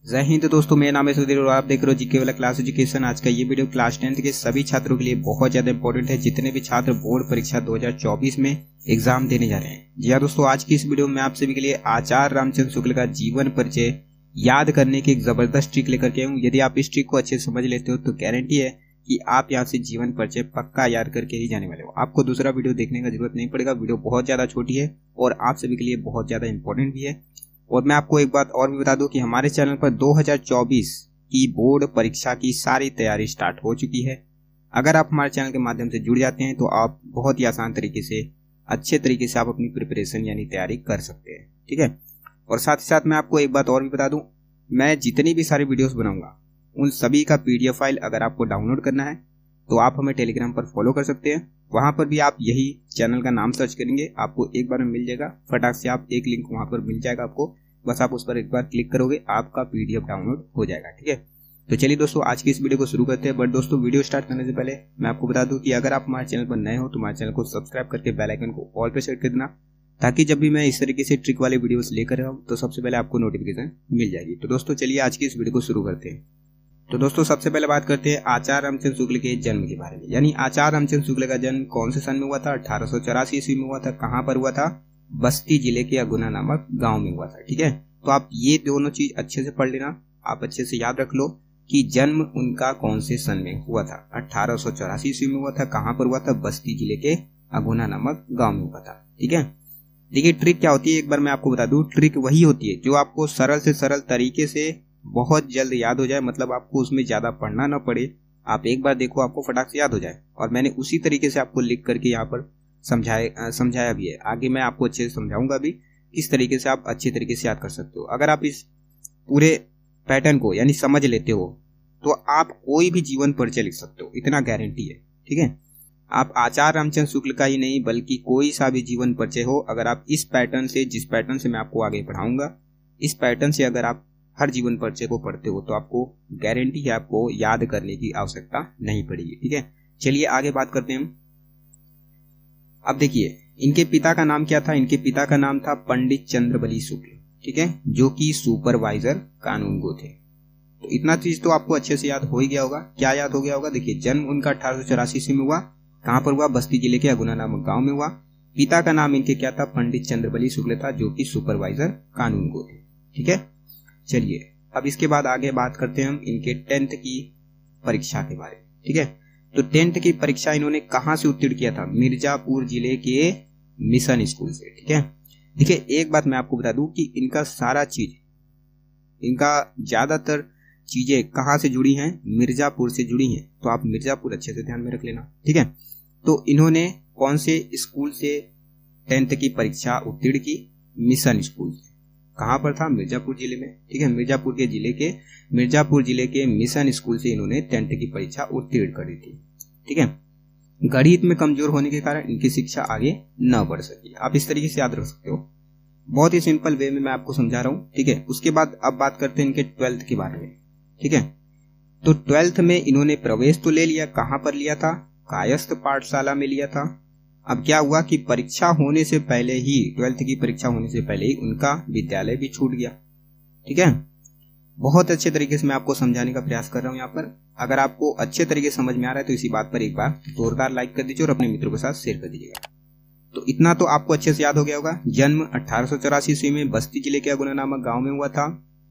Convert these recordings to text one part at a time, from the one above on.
जय हिंद दोस्तों, मेरा नाम है सुधीर और आप देख रहे हो जीके वाला क्लास एजुकेशन। आज का ये वीडियो क्लास 10th के सभी छात्रों के लिए बहुत ज्यादा इंपॉर्टेंट है, जितने भी छात्र बोर्ड परीक्षा 2024 में एग्जाम देने जा रहे हैं। जी हाँ दोस्तों, आज की इस वीडियो में आप सभी के लिए आचार्य रामचंद्र शुक्ल का जीवन परिचय याद करने की एक जबरदस्त ट्रिक लेकर के आऊँ। यदि आप इस ट्रिक को अच्छे से समझ लेते हो तो गारंटी है कि आप यहाँ से जीवन परिचय पक्का याद करके ही जाने वाले हो। आपको दूसरा वीडियो देखने का जरूरत नहीं पड़ेगा। वीडियो बहुत ज्यादा छोटी है और आप सभी के लिए बहुत ज्यादा इंपॉर्टेंट भी है। और मैं आपको एक बात और भी बता दूं कि हमारे चैनल पर 2024 की बोर्ड परीक्षा की सारी तैयारी स्टार्ट हो चुकी है। अगर आप हमारे चैनल के माध्यम से जुड़ जाते हैं तो आप बहुत ही आसान तरीके से, अच्छे तरीके से आप अपनी प्रिपरेशन यानी तैयारी कर सकते हैं। ठीक है। और साथ ही साथ मैं आपको एक बात और भी बता दूं, मैं जितनी भी सारी वीडियोस बनाऊंगा उन सभी का PDF फाइल अगर आपको डाउनलोड करना है तो आप हमें टेलीग्राम पर फॉलो कर सकते हैं। वहां पर भी आप यही चैनल का नाम सर्च करेंगे, आपको एक बार में मिल जाएगा। फटाक से आप एक लिंक वहां पर मिल जाएगा आपको, बस आप उस पर एक बार क्लिक करोगे, आपका PDF डाउनलोड हो जाएगा। ठीक है। तो चलिए दोस्तों, आज की इस वीडियो को शुरू करते हैं। बट दोस्तों, वीडियो स्टार्ट करने से पहले मैं आपको बता दूं कि अगर आप हमारे चैनल पर नए हो तो हमारे चैनल को सब्सक्राइब करके बेल आइकन को ऑल पे सेट कर देना, ताकि जब भी मैं इस तरीके से ट्रिक वाले वीडियोस लेकर आऊं तो सबसे पहले आपको नोटिफिकेशन मिल जाएगी। तो दोस्तों चलिए आज की इस वीडियो को शुरू करते हैं। तो दोस्तों सबसे पहले बात करते हैं आचार्य रामचंद्र शुक्ल के जन्म के बारे में। यानी आचार्य रामचंद्र शुक्ल का जन्म कौन से सन में हुआ था? 1884 ईस्वी में हुआ था। कहां पर हुआ था? बस्ती जिले के अगुना नामक गांव में हुआ था। ठीक है। तो आप ये दोनों चीज अच्छे से पढ़ लेना, आप अच्छे से याद रख लो कि जन्म उनका कौन से सन में हुआ था। 1884 ईस्वी में हुआ था। कहां पर हुआ था? बस्ती जिले के अगुना नामक गांव में हुआ था। ठीक है। देखिए ट्रिक क्या होती है, एक बार मैं आपको बता दूं। ट्रिक वही होती है जो आपको सरल से सरल तरीके से बहुत जल्द याद हो जाए, मतलब आपको उसमें ज्यादा पढ़ना ना पड़े। आप एक बार देखो, आपको फटाक से याद हो जाए। और मैंने उसी तरीके से आपको लिख करके यहाँ पर समझाया भी है। आगे मैं आपको अच्छे से समझाऊंगा भी किस तरीके से आप अच्छे तरीके से याद कर सकते हो। अगर आप इस पूरे पैटर्न को यानी समझ लेते हो तो आप कोई भी जीवन परिचय लिख सकते हो, इतना गारंटी है। ठीक है। आप आचार्य रामचंद्र शुक्ल का ही नहीं बल्कि कोई सा भी जीवन परिचय हो, अगर आप इस पैटर्न से, जिस पैटर्न से मैं आपको आगे पढ़ाऊंगा, इस पैटर्न से अगर आप हर जीवन परिचय को पढ़ते हो तो आपको गारंटी है आपको याद करने की आवश्यकता नहीं पड़ेगी। ठीक है। चलिए आगे बात करते हैं। अब देखिए इनके पिता का नाम क्या था? इनके पिता का नाम था पंडित चंद्रबली शुक्ल। ठीक है। जो कि सुपरवाइजर कानूनगो थे। तो इतना चीज तो आपको अच्छे से याद हो ही गया होगा। क्या याद हो गया होगा? देखिए जन्म उनका 1884 ईस्वी में हुआ। कहां पर हुआ? बस्ती जिले के अगुना नामक गांव में हुआ। पिता का नाम इनके क्या था? पंडित चंद्रबली शुक्ल था, जो कि सुपरवाइजर कानूनगो थे। ठीक है। चलिए अब इसके बाद आगे बात करते हैं हम इनके 10th की परीक्षा के बारे में। ठीक है। तो 10th की परीक्षा इन्होंने कहां से उत्तीर्ण किया था? मिर्जापुर जिले के मिशन स्कूल से। ठीक है। देखिए एक बात मैं आपको बता दूं कि इनका सारा चीज, इनका ज्यादातर चीजें कहां से जुड़ी हैं? मिर्जापुर से जुड़ी हैं। तो आप मिर्जापुर अच्छे से ध्यान में रख लेना। ठीक है। तो इन्होंने कौन से स्कूल से 10th की परीक्षा उत्तीर्ण की? मिशन स्कूल से। कहां पर था? मिर्जापुर जिले में। ठीक है। मिर्जापुर जिले के मिशन स्कूल से इन्होंने 10th की परीक्षा उत्तीर्ण करी थी। ठीक है। गणित में कमजोर होने के कारण इनकी शिक्षा आगे न बढ़ सकी। आप इस तरीके से याद रख सकते हो, बहुत ही सिंपल वे में मैं आपको समझा रहा हूं। ठीक है। उसके बाद अब बात करते हैं इनके 12th के बारे में। ठीक है। तो 12th में इन्होंने प्रवेश तो ले लिया। कहां पर लिया था? कायस्थ पाठशाला में लिया था। अब क्या हुआ कि परीक्षा होने से पहले ही, 12th की परीक्षा होने से पहले ही उनका विद्यालय भी छूट गया। ठीक है। बहुत अच्छे तरीके से मैं आपको समझाने का प्रयास कर रहा हूं यहाँ पर। अगर आपको अच्छे तरीके से समझ में आ रहा है तो इसी बात पर एक बार जोरदार लाइक कर दीजिए और अपने मित्रों के साथ शेयर कर दीजिएगा। तो इतना तो आपको अच्छे से याद हो गया होगा। जन्म 1884 ईस्वी में बस्ती जिले के अगुना नामक गांव में हुआ था।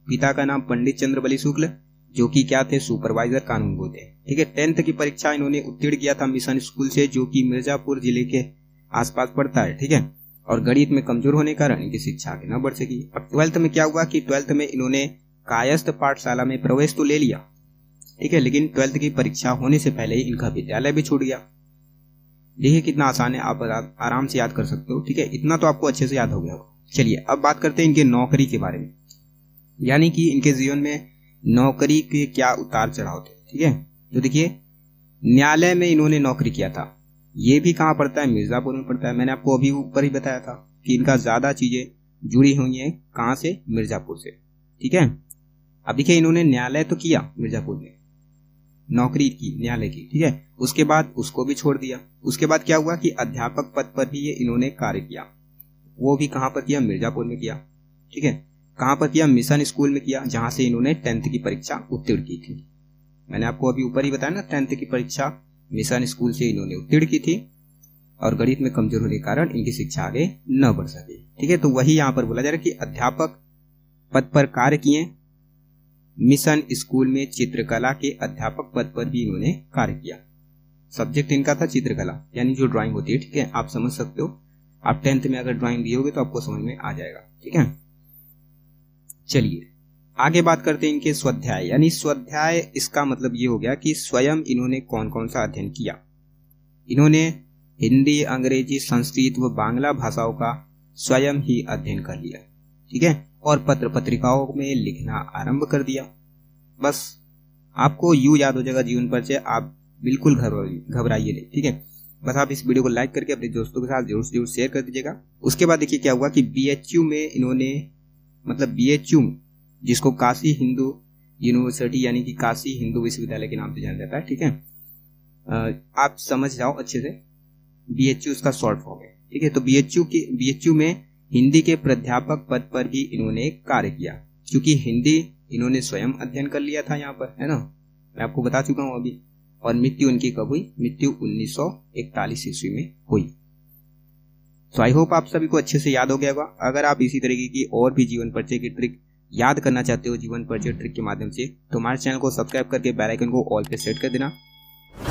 पिता का नाम पंडित चंद्रबली शुक्ल, जो कि क्या थे? सुपरवाइजर कानूनगो थे। ठीक है। 10th की परीक्षा इन्होंने उत्तीर्ण किया था मिशन स्कूल से, जो कि मिर्जापुर जिले के आसपास पड़ता है। ठीक है। और गणित में कमजोर होने के कारण इनकी शिक्षा आगे न बढ़ सकी। अब 12th में क्या हुआ कि 12th में इन्होंने कायस्थ पाठशाला में प्रवेश तो ले लिया। ठीक है। लेकिन 12th की परीक्षा होने से पहले ही इनका विद्यालय भी छूट गया। देखिए कितना आसान है, आप आराम से याद कर सकते हो। ठीक है। इतना तो आपको अच्छे से याद हो गया होगा। चलिए अब बात करते हैं इनके नौकरी के बारे में, यानी कि इनके जीवन में नौकरी के क्या उतार चढ़ाव थे। ठीक है। तो देखिए न्यायालय में इन्होंने नौकरी किया था। ये भी कहां पड़ता है? मिर्जापुर में पड़ता है। मैंने आपको अभी ऊपर ही बताया था कि इनका ज्यादा चीजें जुड़ी हुई हैं कहां से? मिर्जापुर से। ठीक है। अब देखिए इन्होंने न्यायालय तो किया, मिर्जापुर में नौकरी की न्यायालय की। ठीक है। उसके बाद उसको भी छोड़ दिया। उसके बाद क्या हुआ कि अध्यापक पद पर भी ये इन्होंने कार्य किया। वो भी कहां पर किया? मिर्जापुर में किया। ठीक है। कहाँ पर किया, मिशन स्कूल में किया, जहां से इन्होंने 10th की परीक्षा उत्तीर्ण की थी। मैंने आपको अभी ऊपर ही बताया ना, 10th की परीक्षा मिशन स्कूल से इन्होंने उत्तीर्ण की थी और गणित में कमजोर होने के कारण इनकी शिक्षा आगे न बढ़ सके। ठीक है, तो वही यहाँ पर बोला जा रहा है कि अध्यापक पद पर कार्य किए, मिशन स्कूल में चित्रकला के अध्यापक पद पर भी इन्होंने कार्य किया। सब्जेक्ट इनका था चित्रकला, यानी जो ड्राइंग होती है। ठीक है, आप समझ सकते हो, आप 10th में अगर ड्राइंग दियोगे तो आपको समझ में आ जाएगा। ठीक है, चलिए आगे बात करते हैं इनके स्वाध्याय। यानी स्वाध्याय इसका मतलब ये हो गया कि स्वयं इन्होंने कौन कौन सा अध्ययन किया। इन्होंने हिंदी, अंग्रेजी, संस्कृत व बांग्ला भाषाओं का स्वयं ही अध्ययन कर लिया। ठीक है, और पत्र पत्रिकाओं में लिखना आरंभ कर दिया। बस आपको यूं याद हो जाएगा जीवन परिचय, आप बिल्कुल घबराइए नहीं। ठीक है, बस आप इस वीडियो को लाइक करके अपने दोस्तों के साथ जरूर शेयर कर दीजिएगा। उसके बाद देखिए क्या हुआ कि BHU में इन्होंने, मतलब BHU जिसको काशी हिंदू यूनिवर्सिटी यानी कि काशी हिंदू विश्वविद्यालय के नाम से जाना जाता है। ठीक है, आप समझ जाओ अच्छे से, BHU उसका शॉर्ट फॉर्म है। ठीक है, तो BHU में हिंदी के प्राध्यापक पद पर भी इन्होंने कार्य किया, क्योंकि हिंदी इन्होंने स्वयं अध्ययन कर लिया था यहाँ पर, है ना, मैं आपको बता चुका हूँ अभी। और मृत्यु इनकी कब हुई, मृत्यु 1941 ईस्वी में हुई। तो आई होप आप सभी को अच्छे से याद हो गया होगा। अगर आप इसी तरीके की और भी जीवन परिचय की ट्रिक याद करना चाहते हो जीवन परिचय ट्रिक के माध्यम से, तो हमारे चैनल को सब्सक्राइब करके बेल आइकन को ऑल पे सेट कर देना।